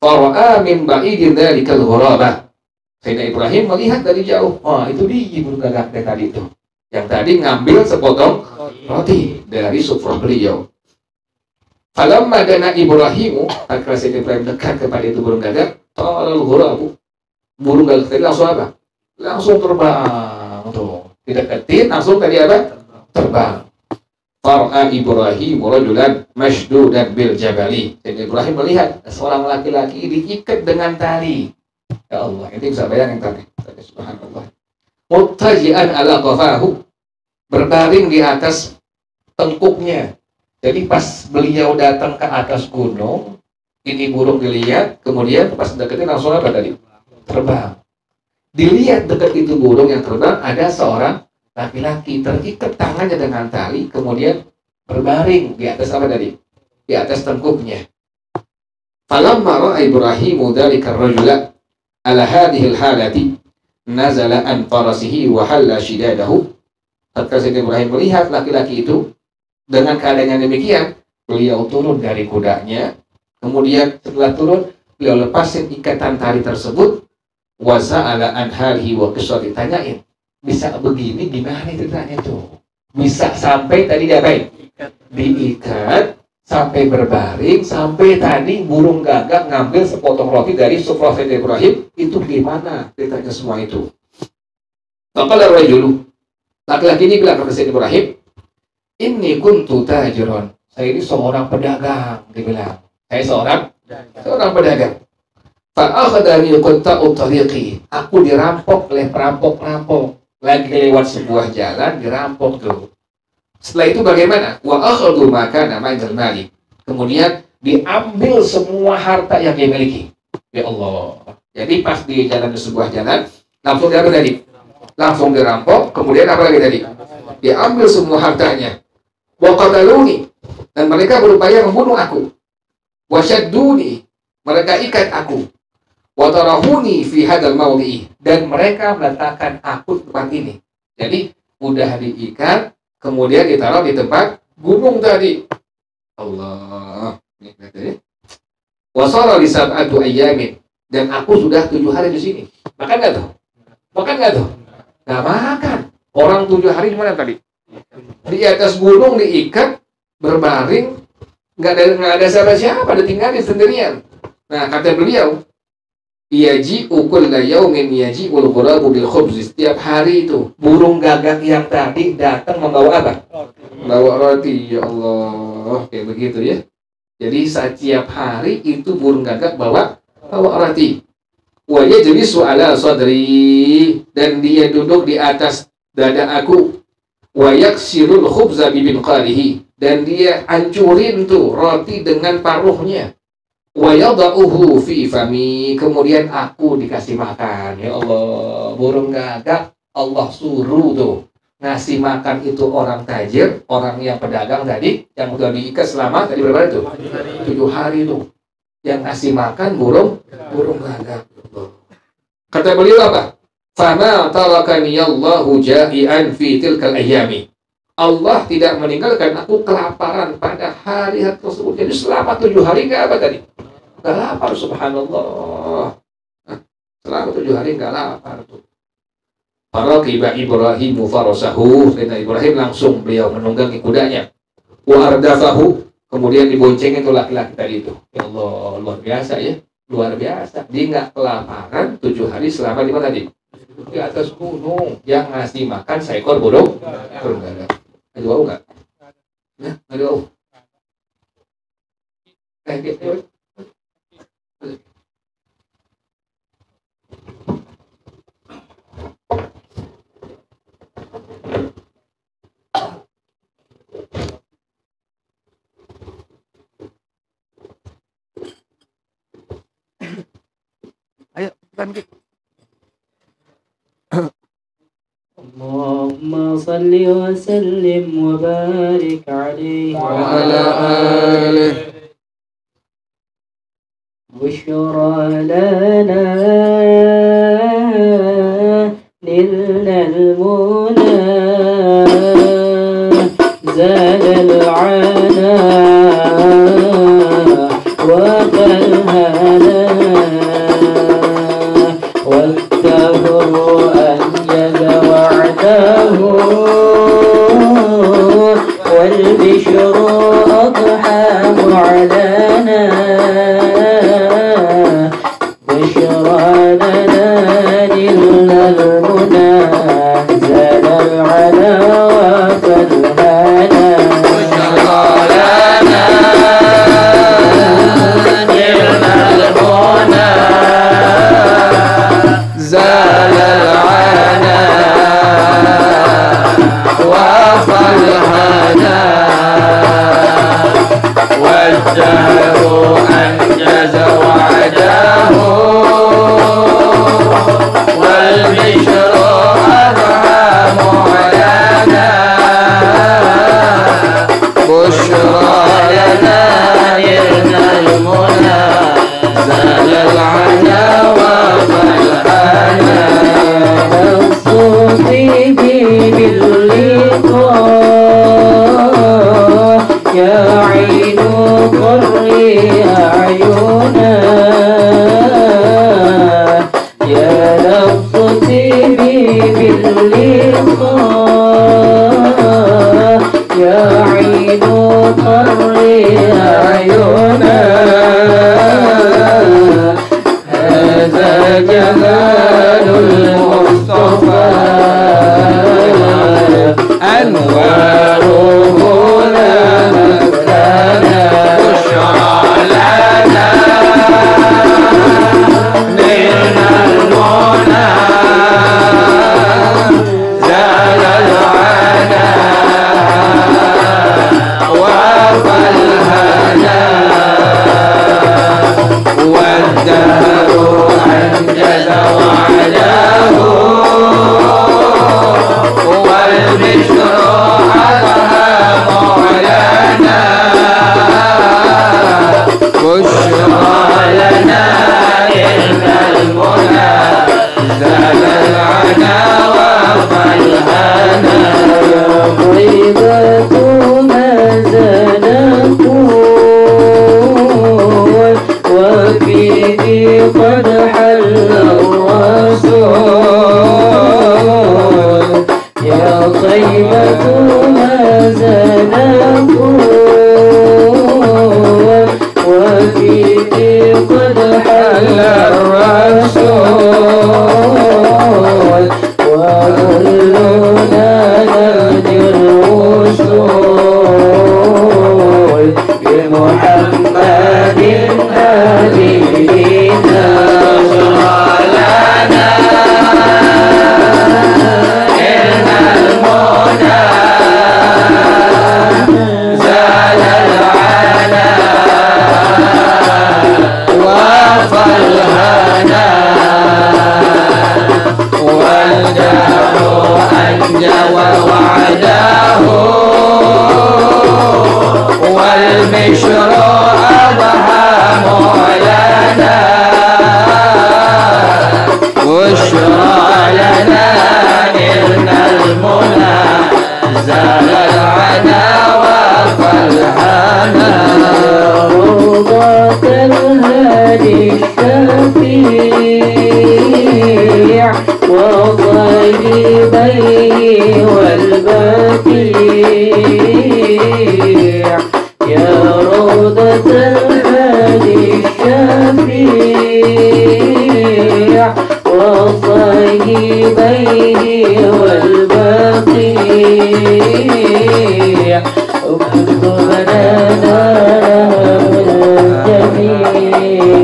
Fara'a min ba'idin dzalikal ghuraba. Sayyidina Ibrahim melihat dari jauh. Oh, itu dia burung gagak tadi itu. Yang tadi ngambil sepotong roti dari sufrah beliau. Falamma dana Ibrahimu, tatkala Sayyidina Ibrahim dekat kepada itu burung gagak, talal ghurabu. Burung gagak tadi langsung apa? Langsung terbang tuh. Dideketin langsung tadi apa? Terbang. Far'a Ibrahim rajulan mashdudan bil jabali. Sayyidina Ibrahim melihat seorang laki-laki diikat dengan tali. Ya Allah, ini bisa bayangin tadi. Subhanallah. Muttaji'an ala qafahu, berbaring di atas tengkuknya. Jadi pas beliau datang ke atas gunung, ini burung dilihat, kemudian pas deketin langsung apa tadi? Terbang. Dilihat dekat itu burung yang terbang, ada seorang laki-laki terikat tangannya dengan tali, kemudian berbaring di atas apa tadi? Di atas tengkuknya. Falamma ra'a Ibrahimu dzalika ar-rajula ala hadhihi al-halati nazala an farasihi wa halla shidadahu. Tatkala Sayyidina Ibrahim melihat laki-laki itu dengan keadaan yang demikian, beliau turun dari kudanya. Kemudian setelah turun, beliau lepasin ikatan tali tersebut. Wa sa'ala an halihi wa qissah, ditanyain, bisa begini gimana ceritanya tuh? Bisa sampai tadi diapain? Diikat sampai berbaring, sampai tadi burung gagak ngambil sepotong roti dari sufrah Sayyidina Ibrahim. Itu gimana ceritanya semua itu? Faqala ar-rajulu, laki-laki ini bilang kepada Sayyidina Ibrahim, inni kuntu tajiran. Saya ini seorang pedagang, dia bilang. Saya seorang pedagang. Fa'akhadani qatta'u tariqi. Aku dirampok oleh perampok-perampok. Lagi lewat sebuah jalan dirampok tuh. Setelah itu bagaimana? Wa akhadhu ma kana ma'al mali. Kemudian diambil semua harta yang dia miliki. Ya Allah. Jadi pas di jalan, di sebuah jalan, langsung diambil tadi. Langsung dirampok, kemudian apa lagi tadi? Diambil semua hartanya. Wa qataluni. Dan mereka berupaya membunuh aku. Wa syadduni. Mereka ikat aku. Wa tarahuni fi hadzal mawdi'i. Dan mereka meletakkan aku di tempat ini. Jadi udah diikat, kemudian ditaruh di tempat gunung tadi. Allah. Ini tadi. Wa sara li sab'atu ayyamin. Dan aku sudah 7 hari di sini. Makan nggak tuh? Makan nggak tuh? Nggak makan. Orang 7 hari di mana tadi? Di atas gunung diikat, berbaring, nggak ada siapa-siapa, ditinggalin sendirian. Nah, kata beliau, yaji'u kulla yaumin yaji'ul ghurabu bil khubz. Setiap hari itu burung gagak yang tadi datang membawa apa? Membawa roti. Ya Allah, kayak begitu ya. Jadi setiap hari itu burung gagak bawa roti. Wa yajlisu ala sadri. Dan dia duduk di atas dada aku. Wa yaksirul khubza bi binqarihi. Dan dia hancurin tuh roti dengan paruhnya. Wa yada'uhu fi fami. Kemudian aku dikasih makan. Ya Allah, burung gagak Allah suruh tuh ngasih makan itu orang tajir, orang yang pedagang tadi, yang udah diikat selama tadi berapa itu? 7 hari tuh. Yang ngasih makan burung gagak. Kata beliau apa? Fama tarakani Allahu ja'ian fi tilkal ayyami. Allah tidak meninggalkan aku kelaparan pada hari-hari tersebut. Jadi selama 7 hari nggak apa tadi? Nggak lapar, subhanallah. Selama 7 hari nggak lapar tuh. Faraqiba Ibrahimu farasahu. Sayyidina Ibrahim langsung beliau menunggangi kudanya. Wa ardafahu. Kemudian diboncengin tuh laki-laki tadi itu. Ya Allah, luar biasa ya. Luar biasa. Dia nggak kelaparan 7 hari selama di mana tadi? Di atas gunung. Yang ngasih makan seekor burung gagak. Ada bau nggak? Ya, ada bau. Ayo, bangkit. Allahumma salli wa sallim wa barik alaihi Wa ala alihi. Bushra lana nilnal muna zalal ana wa qalhana والدهر أنجز وعده والبشر أضحى معلنا بشرى لنا نلنا المنى زال العلا وفلهانا بشرى لنا نلنا المنى زال العنا وفلهنا والدهر أنجز وعده والبشر أضحى معلنا بشرى لنا نلنا المنى زال العنا وفلهنا نفسي باللقاء يا عين قري أعينا يا نفسي باللقاء يا عين قري أعينا هذا جمال المصطفى أنواره لا مكان بشرى لنا أنجز وعده والبشر أضحى مولانا بشرى لنا إن المنى زال العنا وفى الهنا طيبة ما زال نقول وفيه قد حل الرسول يا طيبة ما زال نقول وفيه قد حل الرسول وكلنا نهدي الوصول بمحمد هدينا لنا إن المنى زال العنا وفى الهنا والجهر أنجى ووعده والبشر أضحى مولانا بشرى لنا إن المنى زال العنا وفى الهنا روضة الهادي الشفيع وطيبيه والبقيع يا روضة الهادي الشفيع وطيبيه والبقيع اكتب لنا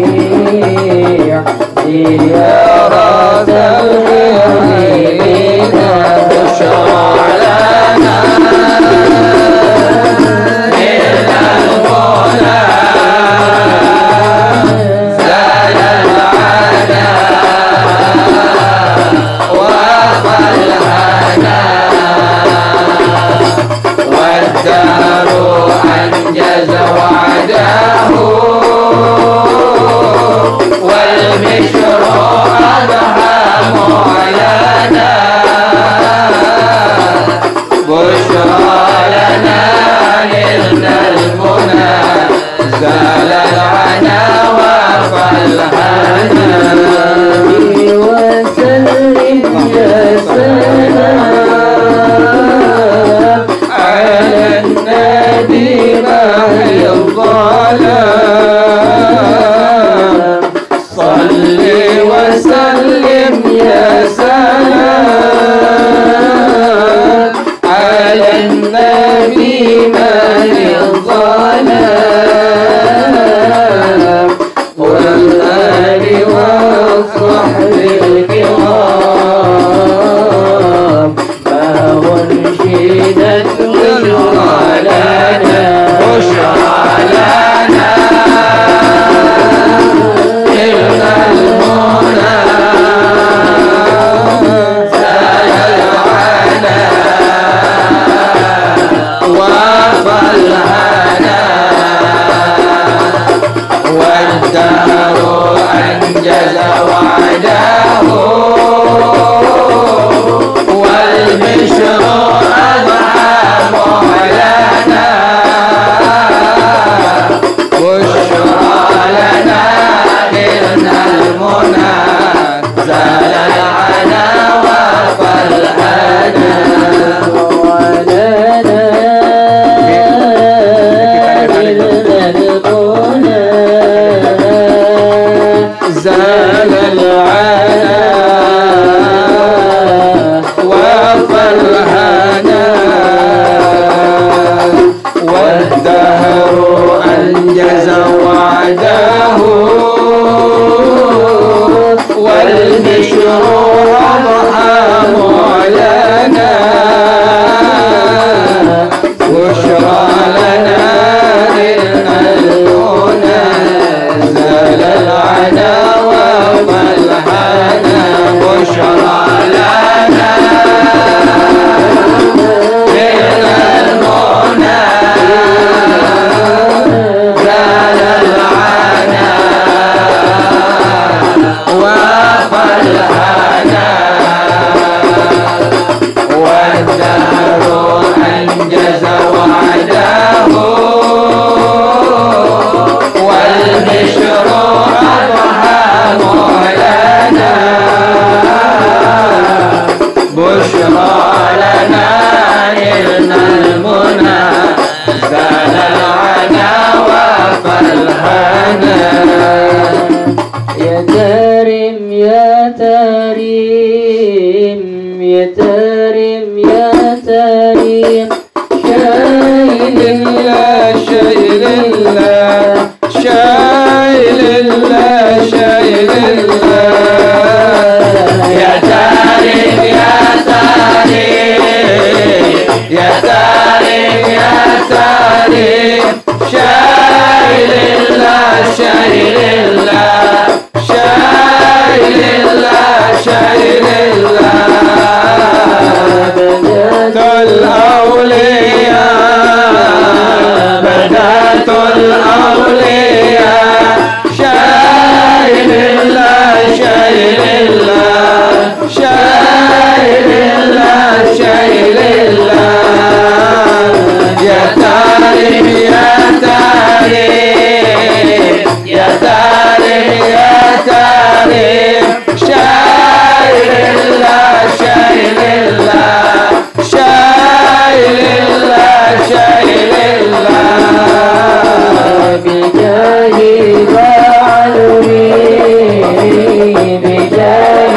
الجميع زيارة الغيرين بشرى لنا إن المنى زال العنا وفى الهنا والدهر أنجز وعده والبشر أضحى مولانا بشرى لنا إن المنى زال العنا وفى الهنا وسلم يا سلام على النبي مهي الظلام صل وسلم يا سلام على النبي مهي الظلام والآل والصحب الكرام ما أنشدت بشرى لنا بشرى لنا إن المنى زال العنا وفى الهنا والدهر أنجز وعده والبشر أضحى مولانا بشرى لنا إن المنى زال العنا وفى الهنا ولنا إلا المنى زال العنا وفى الهنا والدهر أنجز وعده والبشر يا تريم يا تريم يا تريم شايل الله شايل الله شايل الله شايل الله يا تريم يا تريم يا تريم يا تريم شايل الله شايل الله شايل الله شايل الله بدأت الأولياء بدأت الأولياء شايل الله شايل الله شايل الله شايل الله يا تاريخ يا تاريخ يا تاريخ يا تاريخ شايل الله شايل الله شايل الله شايل الله بجاه بعلوي بجاه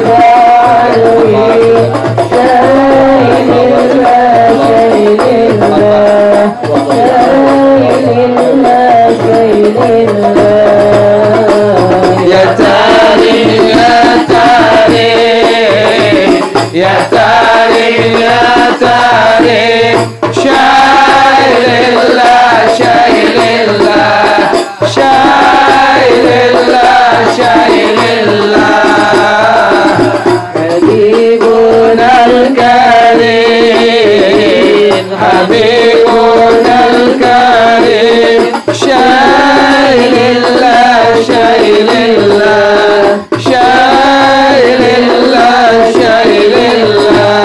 بعلوي شايل الله شايل الله شايل الله شايل الله يا تاريخ يا تاريخ يا تاريخ يا تاريخ شايل الله شايل الله شايل الله شايل الله حبيبنا الكريم حبيبنا الكريم شايل الله شايل الله شايل الله شايل الله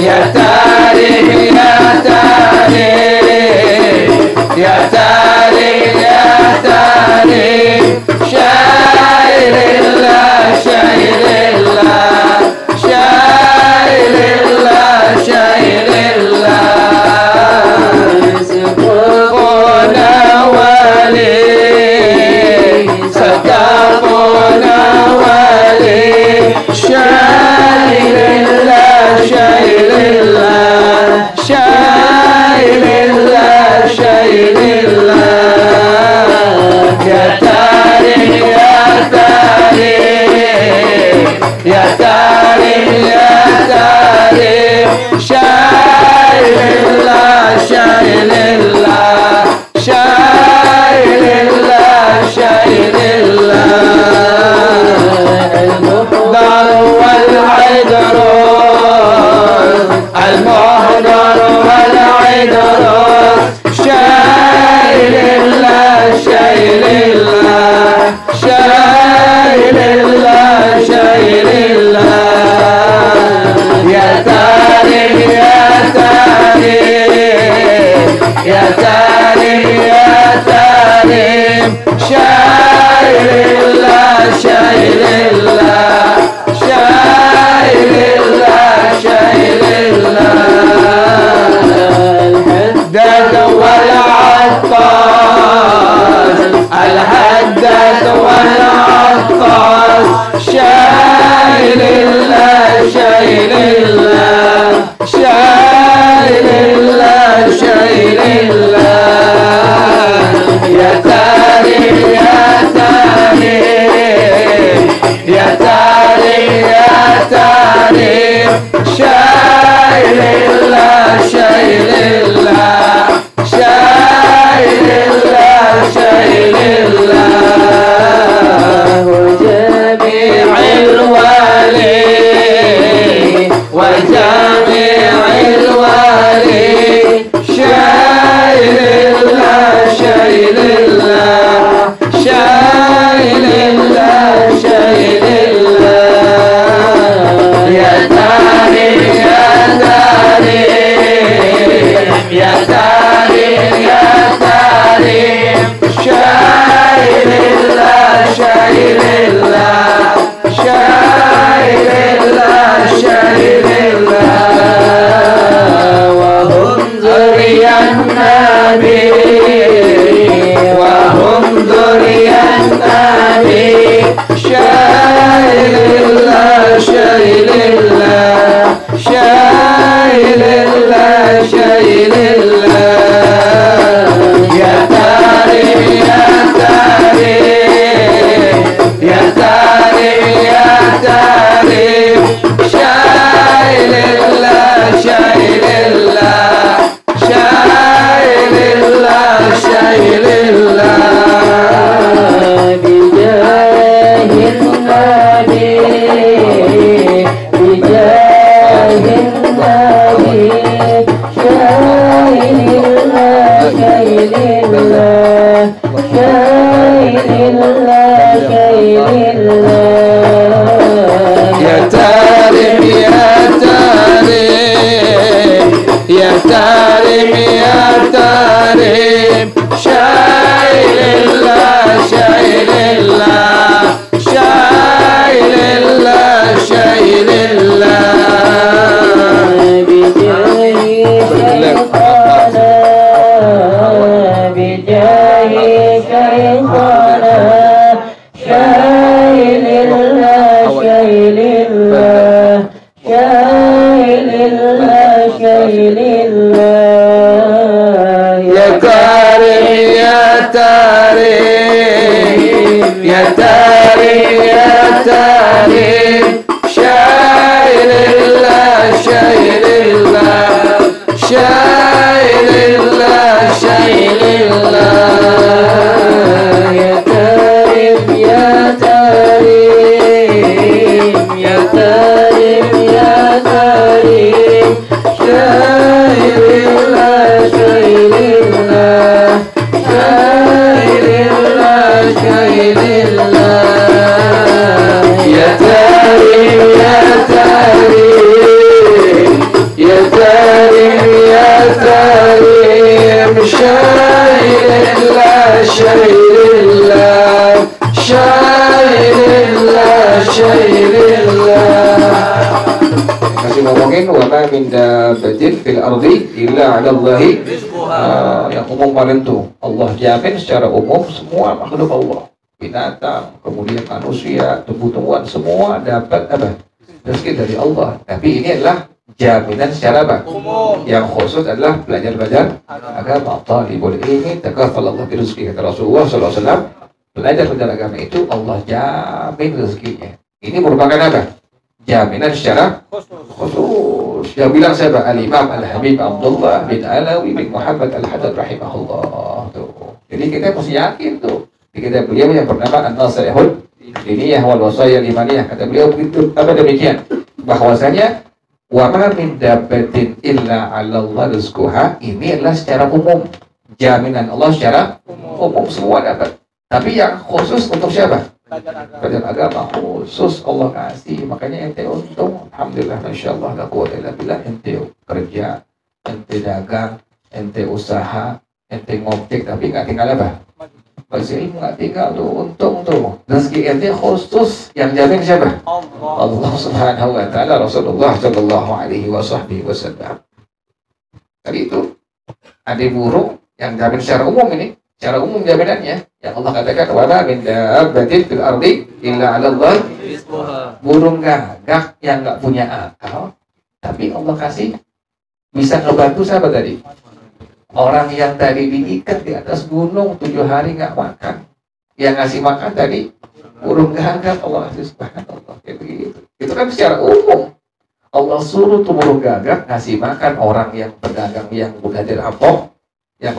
يا تاريخ يا تاريخ يا تاريخ يا تاريخ شايل الله شايل الله شايل الله شايل الله صدقنا ولي صدقنا ولي شايل الله شايل الله شايل الله شايل الله يا تاريخ يا تاريخ يا تاريخ يا تاريخ شايل الله شايل الله شايل الله شايل الله المحضر والعذر المحضر والعذر شايل الله شايل الله شايل الله شايل الله يا تاريخ يا تاريخ يا تاريخ يا تاريخ شايل الله شايل الله شايل الله شايل الله الحداد والعطاس الحداد والعطاس شايل الله شايل الله شايل الله شايل الله يا تاريخ يا تاريخ يا تاريخ يا تاريخ شايل الله شايل الله شايل الله شايل الله وجميع الوالي وجميع الوالي شايل الله شايل الله شايل الله شايل الله يا تاريخ يا تاريخ Masih ngomongin wa ma min dabbatin fil ardi illa 'ala Allahi yang umum kemarin tuh Allah jamin secara umum semua makhluk Allah, binatang, kemudian manusia, tumbuh-tumbuhan semua dapat apa? Rezeki dari Allah. Tapi ini adalah jaminan secara apa? Yang khusus adalah belajar agama. Talibul ilmi takaffalallahu bi rizqi, kata Rasulullah SAW. Belajar agama itu Allah jamin rezekinya. Ini merupakan apa? Jaminan secara khusus. Yang bilang siapa? Al-Imam Al-Habib Abdullah bin Alawi bin Muhammad Al-Haddad rahimahullah. Tuh. Jadi kita mesti yakin tuh. Di kitab beliau yang bernama An-Nasaihul Diniyah wal Wasaya Limaniyah, kata beliau begitu apa demikian, bahwasanya wa ma min dabbatin illa 'ala Allah rizquha, ini adalah secara umum. Jaminan Allah secara umum semua dapat. Tapi yang khusus untuk siapa? Belajar agama khusus Allah kasih. Makanya ente untung, alhamdulillah, masyaallah, la quwwata illa billah. Ente kerja, ente dagang, ente usaha, ente ngoptik, tapi nggak tinggal apa? Masih ilmu nggak tinggal tuh, untung tuh. Rezeki ente khusus yang jamin siapa? Allah Subhanahu wa taala, Rasulullah sallallahu alaihi wasallam. Tadi itu ada burung yang jamin secara umum ini. Secara umum jaminannya yang Allah katakan wa ma min dabbatin fil ardi illa 'ala Allah rizquha. Burung gagak yang nggak punya akal, tapi Allah kasih bisa ngebantu siapa tadi? Orang yang tadi diikat di atas gunung 7 hari nggak makan, yang ngasih makan tadi burung gagak, Allah kasih, subhanallah, kayak begitu. Itu kan secara umum. Allah suruh tuh burung gagak ngasih makan orang yang pedagang yang udah dirampok, yang